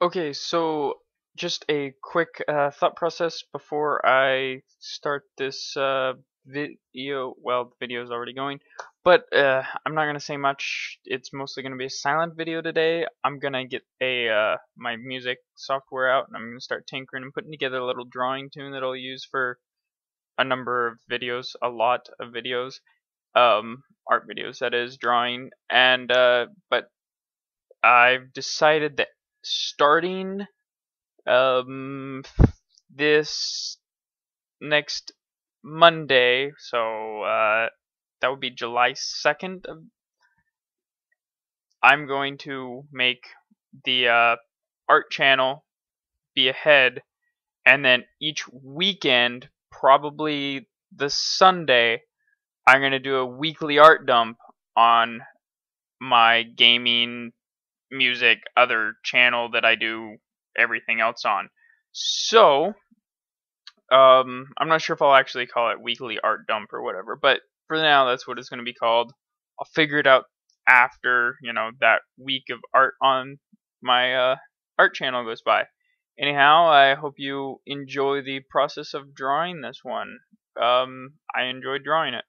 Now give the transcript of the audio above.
Okay, so just a quick thought process before I start this video. Well, the video is already going, but I'm not gonna say much. It's mostly gonna be a silent video today. I'm gonna get a my music software out, and I'm gonna start tinkering and putting together a little drawing tune that I'll use for a number of videos, a lot of videos, art videos that is, drawing, and but I've decided that starting um, this next Monday, so that would be July 2nd. I'm going to make the art channel be ahead, and then each weekend, probably the Sunday, I'm going to do a weekly art dump on my gaming, music, other channel that I do everything else on. So, I'm not sure if I'll actually call it weekly art dump or whatever, but for now that's what it's going to be called. I'll figure it out after, that week of art on my art channel goes by. Anyhow, I hope you enjoy the process of drawing this one. I enjoyed drawing it.